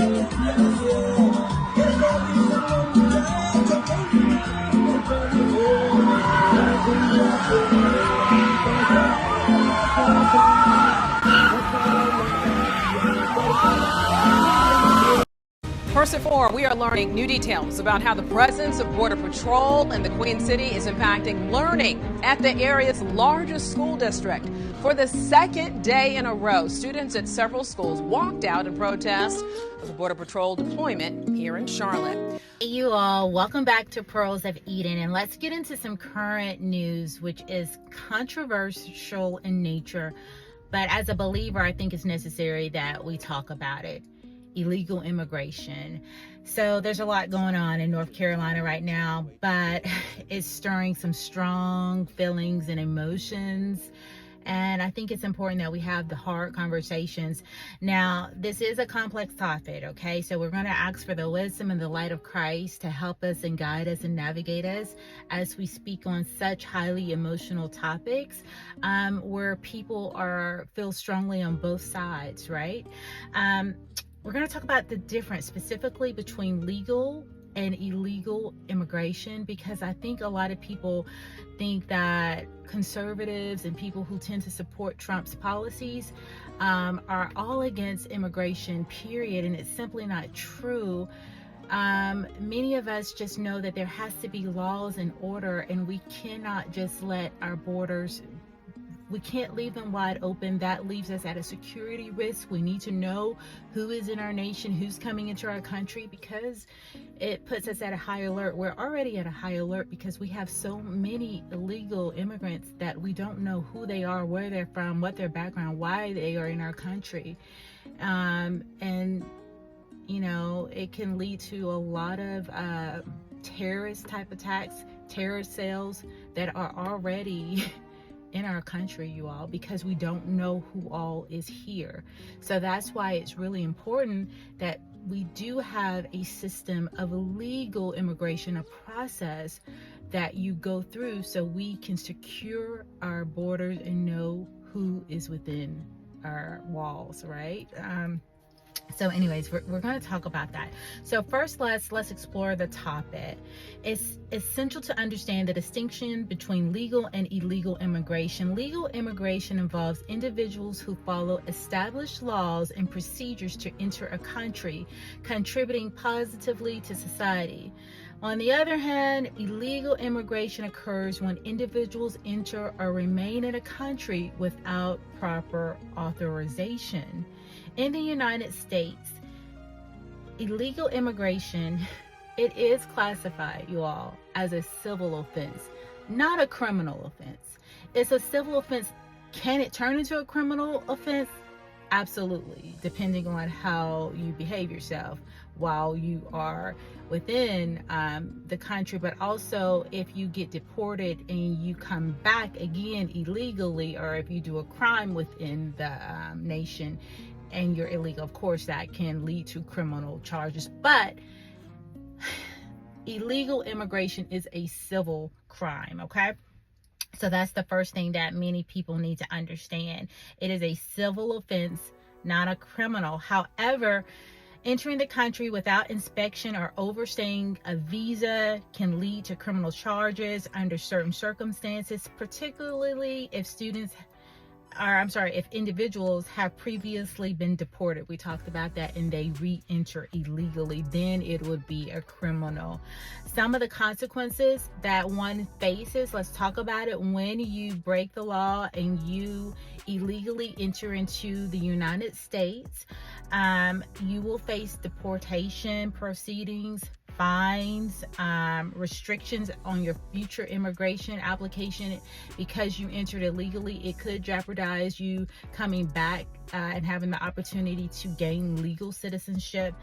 First at 4, we are learning new details about how the presence of Border Patrol in the Queen City is impacting learning at the area's largest school district. For the second day in a row, students at several schools walked out in protest of the Border Patrol deployment here in Charlotte. Hey you all, welcome back to Pearls of Eden, and let's get into some current news, which is controversial in nature, but as a believer, I think it's necessary that we talk about it. Illegal immigration. So there's a lot going on in North Carolina right now, but it's stirring some strong feelings and emotions. And I think it's important that we have the hard conversations. Now, this is a complex topic, okay? So we're going to ask for the wisdom and the light of Christ to help us and guide us and navigate us as we speak on such highly emotional topics, where people feel strongly on both sides, right? We're going to talk about the difference specifically between legal and illegal immigration, because I think a lot of people think that conservatives and people who tend to support Trump's policies are all against immigration, period, and it's simply not true. Many of us just know that there has to be laws and order, and we cannot just let our borders, we can't leave them wide open. That leaves us at a security risk. We need to know who is in our nation, who's coming into our country, because it puts us at a high alert. We're already at a high alert because we have so many illegal immigrants that we don't know who they are, where they're from, what their background, why they are in our country. And, you know, it can lead to a lot of terrorist type attacks, terrorist cells that are already in our country, you all, because we don't know who all is here. So that's why it's really important that we do have a system of legal immigration, a process that you go through so we can secure our borders and know who is within our walls, right? So anyways, we're going to talk about that. So first, let's explore the topic. It's essential to understand the distinction between legal and illegal immigration. Legal immigration involves individuals who follow established laws and procedures to enter a country, contributing positively to society. On the other hand, illegal immigration occurs when individuals enter or remain in a country without proper authorization. In the United States, illegal immigration, it is classified, you all, as a civil offense, not a criminal offense. It's a civil offense. Can it turn into a criminal offense? Absolutely, depending on how you behave yourself while you are within the country, but also if you get deported and you come back again illegally, or if you do a crime within the nation and you're illegal, of course that can lead to criminal charges. But illegal immigration is a civil crime, okay? So that's the first thing that many people need to understand. It is a civil offense, not a criminal. However, entering the country without inspection or overstaying a visa can lead to criminal charges under certain circumstances, particularly if if individuals have previously been deported. We talked about that, and they re-enter illegally, then it would be a criminal. Some of the consequences that one faces, let's talk about it. When you break the law and you illegally enter into the United States, you will face deportation proceedings, fines, restrictions on your future immigration application. Because you entered illegally, it could jeopardize you coming back and having the opportunity to gain legal citizenship.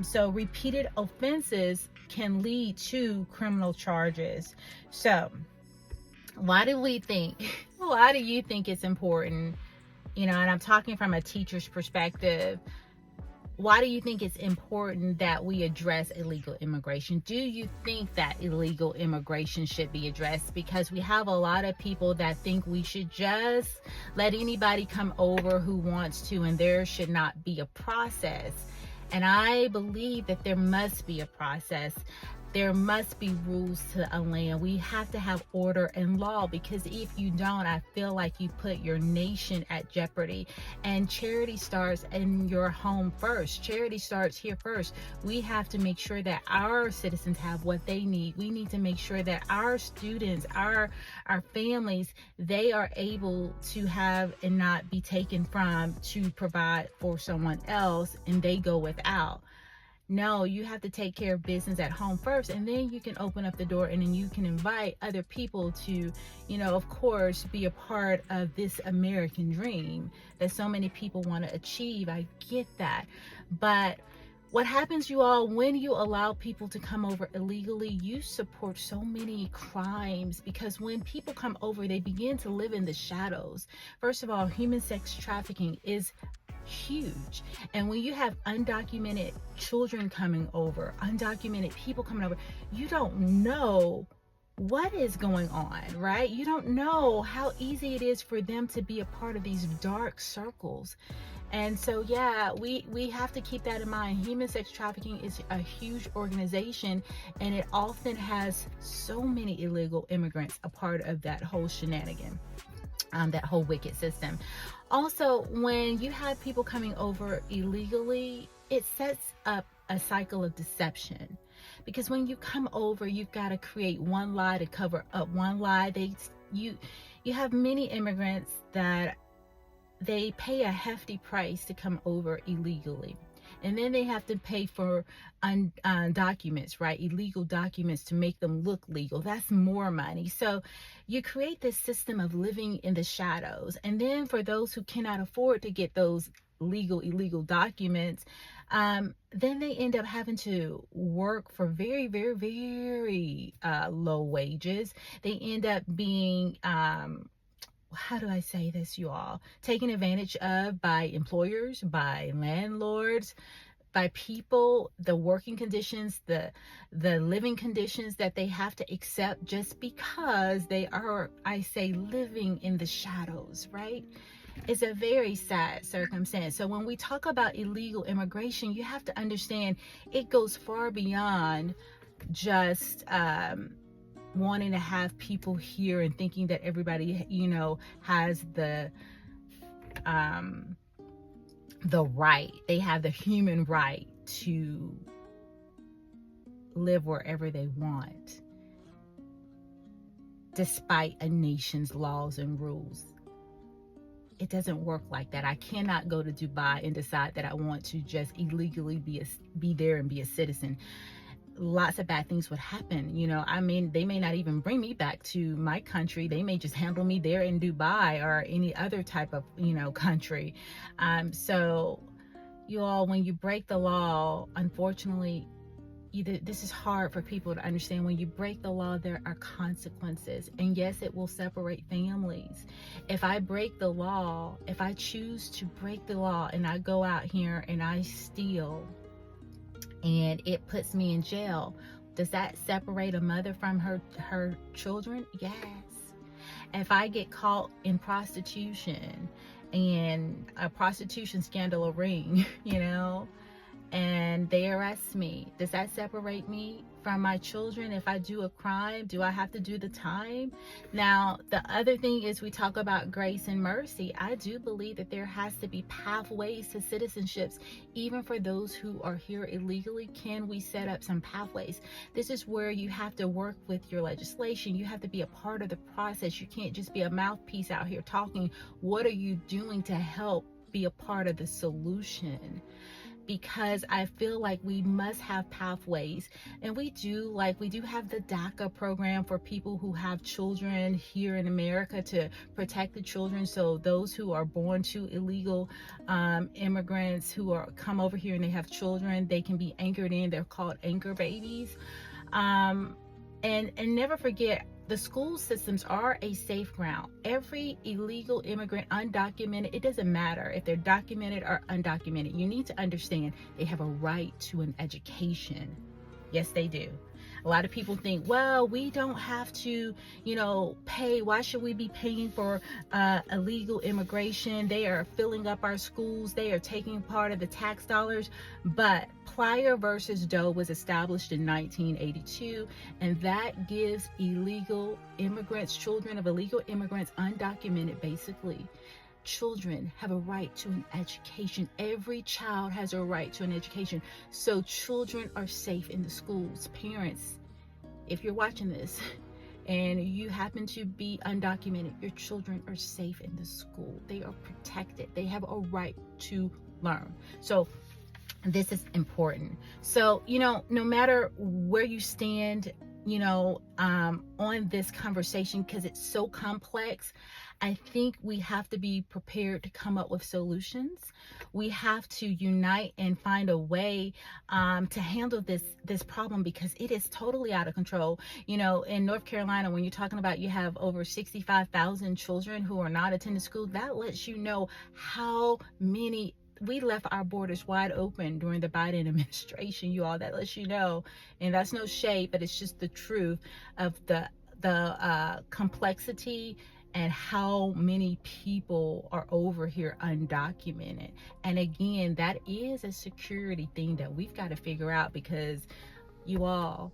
So repeated offenses can lead to criminal charges. So why do you think it's important, and I'm talking from a teacher's perspective, why do you think it's important that we address illegal immigration? Do you think that illegal immigration should be addressed? Because we have a lot of people that think we should just let anybody come over who wants to, and there should not be a process. And I believe that there must be a process. There must be rules to a land. We have to have order and law, because if you don't, I feel like you put your nation at jeopardy. And charity starts in your home first. Charity starts here first. We have to make sure that our citizens have what they need. We need to make sure that our students, our families, they are able to have and not be taken from to provide for someone else and they go without. No, you have to take care of business at home first, and then you can open up the door and then you can invite other people to, of course, be a part of this American dream that so many people want to achieve. I get that. But what happens, you all, when you allow people to come over illegally, you support so many crimes, because when people come over, they begin to live in the shadows. First of all, human sex trafficking is huge. And when you have undocumented children coming over, undocumented people coming over, you don't know what is going on, right? You don't know how easy it is for them to be a part of these dark circles. And so, yeah, we have to keep that in mind. Human sex trafficking is a huge organization, and it often has so many illegal immigrants a part of that whole shenanigan. That whole wicked system. Also, when you have people coming over illegally, it sets up a cycle of deception, because when you come over, you've got to create one lie to cover up one lie. You have many immigrants that they pay a hefty price to come over illegally. And then they have to pay for documents, right? Illegal documents to make them look legal. That's more money. So you create this system of living in the shadows. And then for those who cannot afford to get those illegal documents, then they end up having to work for very, very, very low wages. They end up being how do I say this, you all? Taken advantage of by employers, by landlords, by people, the working conditions, the living conditions that they have to accept just because they are, I say, living in the shadows, right? It's a very sad circumstance. So when we talk about illegal immigration, you have to understand it goes far beyond just wanting to have people here and thinking that everybody, has the right. They have the human right to live wherever they want, despite a nation's laws and rules. It doesn't work like that. I cannot go to Dubai and decide that I want to just illegally be there and be a citizen. Lots of bad things would happen. They may not even bring me back to my country. They may just handle me there in Dubai or any other type of, country. So you all, when you break the law, unfortunately, this is hard for people to understand. When you break the law, there are consequences. And yes, it will separate families. If I break the law, if I choose to break the law and I go out here and I steal, and it puts me in jail, does that separate a mother from her children? Yes. If I get caught in prostitution and a prostitution scandal or ring, and they arrest me, does that separate me from my children? If I do a crime, do I have to do the time? Now, the other thing is, we talk about grace and mercy. I do believe that there has to be pathways to citizenships, even for those who are here illegally. Can we set up some pathways? This is where you have to work with your legislation. You have to be a part of the process. You can't just be a mouthpiece out here talking. What are you doing to help be a part of the solution? Because I feel like we must have pathways, and we do have the DACA program for people who have children here in America to protect the children. So those who are born to illegal immigrants who come over here and they have children, they can be anchored in. They're called anchor babies. And never forget, the school systems are a safe ground. Every illegal immigrant, undocumented, it doesn't matter if they're documented or undocumented. You need to understand they have a right to an education. Yes, they do. A lot of people think, well, we don't have to, pay. Why should we be paying for illegal immigration? They are filling up our schools. They are taking part of the tax dollars. But Plyler versus Doe was established in 1982, and that gives illegal immigrants, children of illegal immigrants, undocumented basically, children have a right to an education. Every child has a right to an education. So children are safe in the schools. Parents, if you're watching this and you happen to be undocumented, your children are safe in the school. They are protected. They have a right to learn. So this is important. So, no matter where you stand, on this conversation, because it's so complex, I think we have to be prepared to come up with solutions. We have to unite and find a way to handle this problem, because it is totally out of control. In North Carolina, when you're talking about you have over 65,000 children who are not attending school, that lets you know how many. We left our borders wide open during the Biden administration, you all. That lets you know, and that's no shade, but it's just the truth of the complexity and how many people are over here undocumented. And again, that is a security thing that we've got to figure out, because you all,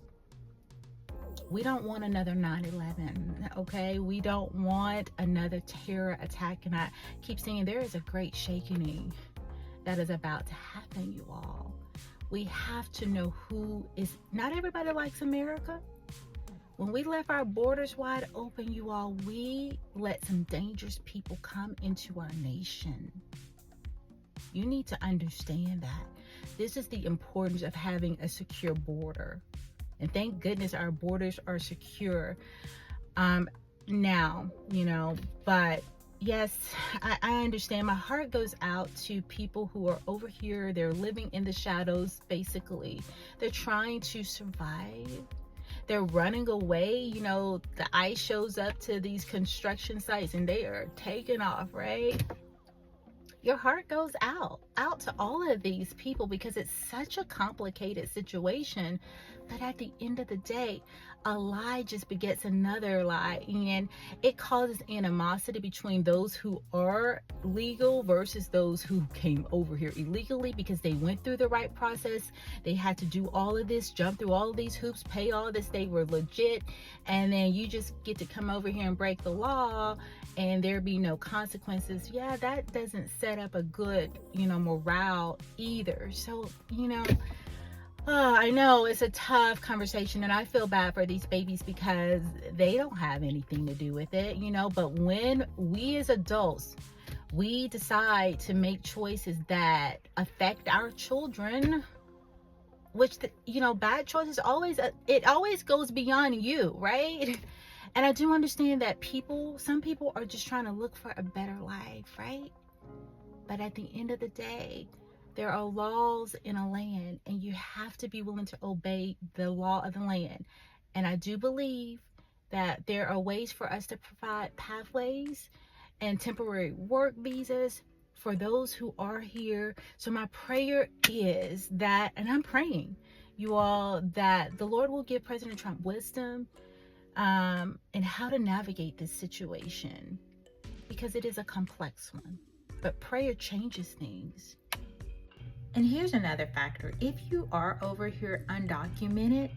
we don't want another 9/11, okay? We don't want another terror attack. And I keep saying there is a great shaking that is about to happen, you all. We have to know who is. Not everybody likes America. When we left our borders wide open, you all, we let some dangerous people come into our nation. You need to understand that. This is the importance of having a secure border. And thank goodness our borders are secure now, but yes, I understand. My heart goes out to people who are over here. They're living in the shadows, basically. They're trying to survive. They're running away. The ICE shows up to these construction sites and they are taking off, right? Your heart goes out to all of these people, because it's such a complicated situation. But at the end of the day, a lie just begets another lie, and it causes animosity between those who are legal versus those who came over here illegally, because they went through the right process. They had to do all of this, jump through all of these hoops, pay all this. They were legit, and then you just get to come over here and break the law and there be no consequences. Yeah, that doesn't set up a good, morale either. So, I know it's a tough conversation, and I feel bad for these babies because they don't have anything to do with it, but when we as adults, we decide to make choices that affect our children, which, bad choices it always goes beyond you, right? And I do understand that some people are just trying to look for a better life, right? But at the end of the day, there are laws in a land, and you have to be willing to obey the law of the land. And I do believe that there are ways for us to provide pathways and temporary work visas for those who are here. So my prayer is that, and I'm praying, you all, that the Lord will give President Trump wisdom in how to navigate this situation, because it is a complex one. But prayer changes things. And here's another factor. If you are over here undocumented,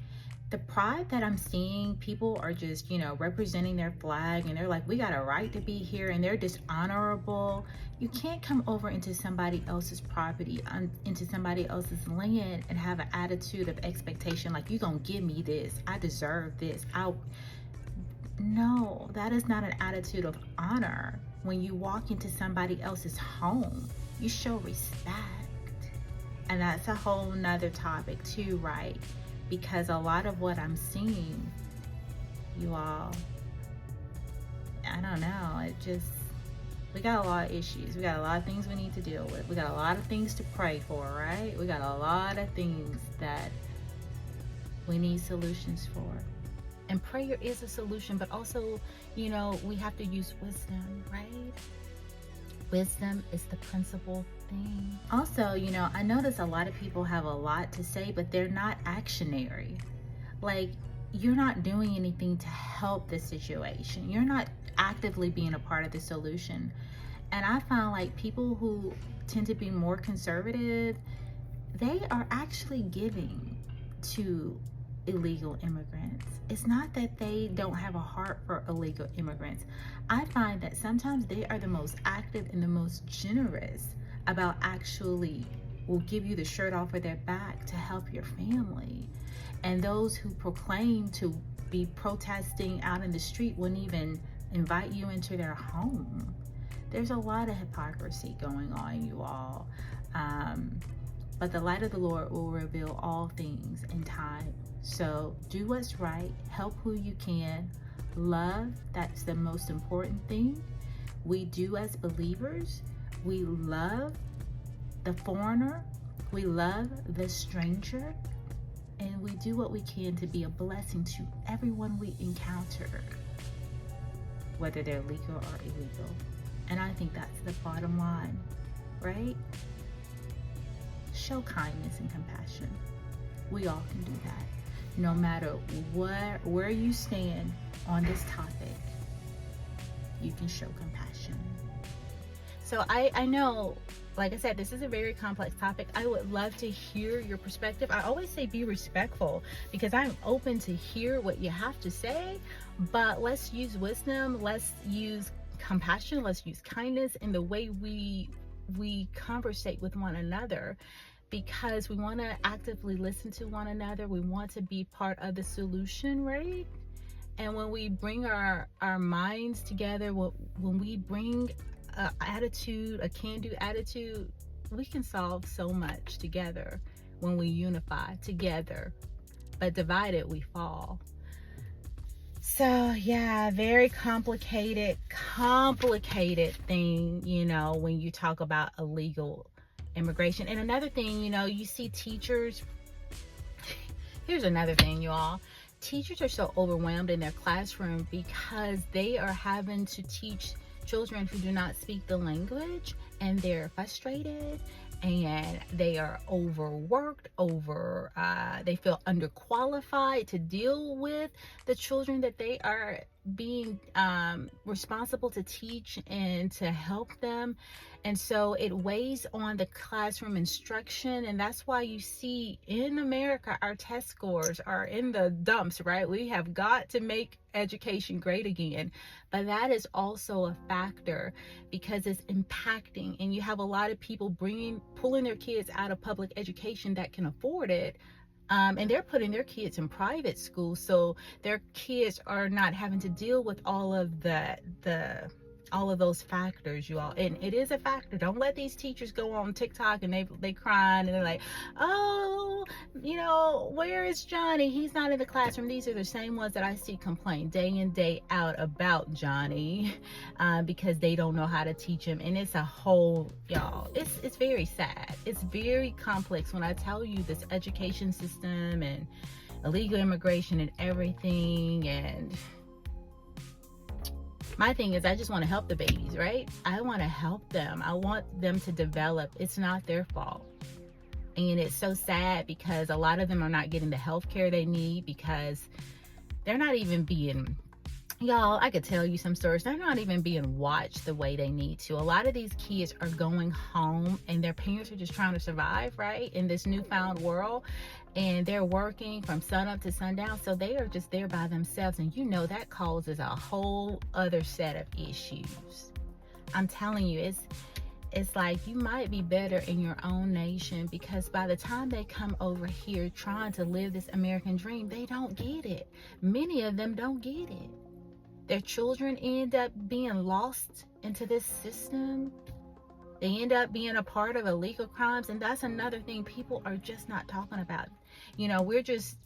the pride that I'm seeing, people are just, representing their flag, and they're like, we got a right to be here, and they're dishonorable. You can't come over into somebody else's property, into somebody else's land, and have an attitude of expectation like, you're gonna give me this, I deserve this. No, that is not an attitude of honor. When you walk into somebody else's home, you show respect. And that's a whole nother topic too, right? Because a lot of what I'm seeing, you all, I don't know, we got a lot of issues. We got a lot of things we need to deal with. We got a lot of things to pray for, right? We got a lot of things that we need solutions for. And prayer is a solution, but also, we have to use wisdom, right? Wisdom is the principal thing. Also, I notice a lot of people have a lot to say, but they're not actionary. Like, you're not doing anything to help the situation. You're not actively being a part of the solution. And I find like people who tend to be more conservative, they are actually giving to illegal immigrants. It's not that they don't have a heart for illegal immigrants. I find that sometimes they are the most active and the most generous about actually will give you the shirt off of their back to help your family. And those who proclaim to be protesting out in the street wouldn't even invite you into their home. There's a lot of hypocrisy going on, you all. But the light of the Lord will reveal all things in time. So do what's right, help who you can, love, that's the most important thing. We do as believers, we love the foreigner, we love the stranger, and we do what we can to be a blessing to everyone we encounter, whether they're legal or illegal. And I think that's the bottom line, right? Show kindness and compassion. We all can do that. No matter where you stand on this topic, you can show compassion. So I know, like I said, this is a very complex topic. I would love to hear your perspective. I always say be respectful, because I'm open to hear what you have to say, but let's use wisdom, let's use compassion, let's use kindness in the way we conversate with one another, because we want to actively listen to one another. We want to be part of the solution, right? And when we bring our minds together, when we bring an attitude, a can-do attitude, we can solve so much together when we unify together. But divided, we fall. So yeah, very complicated thing, you know, when you talk about illegal immigration. And another thing, you know, you see teachers, here's another thing, you all. Teachers are so overwhelmed in their classroom because they are having to teach children who do not speak the language, and they're frustrated and they are overworked, they feel underqualified to deal with the children that they are being responsible to teach and to help them. And so it weighs on the classroom instruction, and that's why you see in America our test scores are in the dumps, right? We have got to make education great again, but that is also a factor because it's impacting, and you have a lot of people pulling their kids out of public education that can afford it. And they're putting their kids in private school, so their kids are not having to deal with all of all of those factors, you all. And it is a factor. Don't let these teachers go on TikTok and they crying and they're like, oh, you know, where is Johnny? He's not in the classroom. These are the same ones that I see complain day in, day out about Johnny, because they don't know how to teach him. And it's a whole, y'all, it's very sad. It's very complex when I tell you this education system and illegal immigration and everything. And my thing is, I just want to help the babies, right? I want to help them. I want them to develop. It's not their fault. And it's so sad because a lot of them are not getting the health care they need because they're not even being, y'all, I could tell you some stories. They're not even being watched the way they need to. A lot of these kids are going home and their parents are just trying to survive, right? In this newfound world. And they're working from sun up to sundown, so they are just there by themselves, and you know that causes a whole other set of issues. I'm telling you, it's like you might be better in your own nation, because by the time they come over here trying to live this American dream, they don't get it. Many of them don't get it. Their children end up being lost into this system. They end up being a part of illegal crimes, and that's another thing people are just not talking about. You know, we're just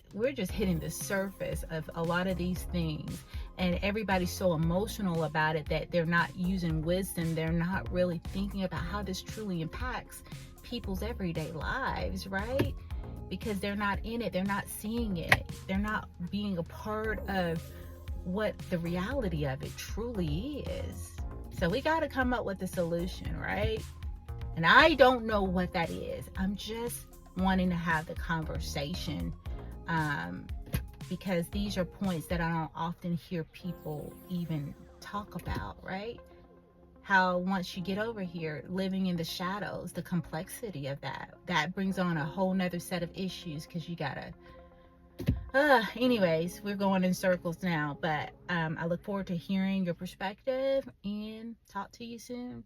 hitting the surface of a lot of these things, and everybody's so emotional about it that they're not using wisdom. They're not really thinking about how this truly impacts people's everyday lives, right? Because they're not in it, they're not seeing it, they're not being a part of what the reality of it truly is. So we got to come up with a solution, right? And I don't know what that is. I'm just wanting to have the conversation, because these are points that I don't often hear people even talk about, right? How once you get over here, living in the shadows, the complexity of that brings on a whole nother set of issues, because you gotta anyways, we're going in circles now, but I look forward to hearing your perspective, and talk to you soon.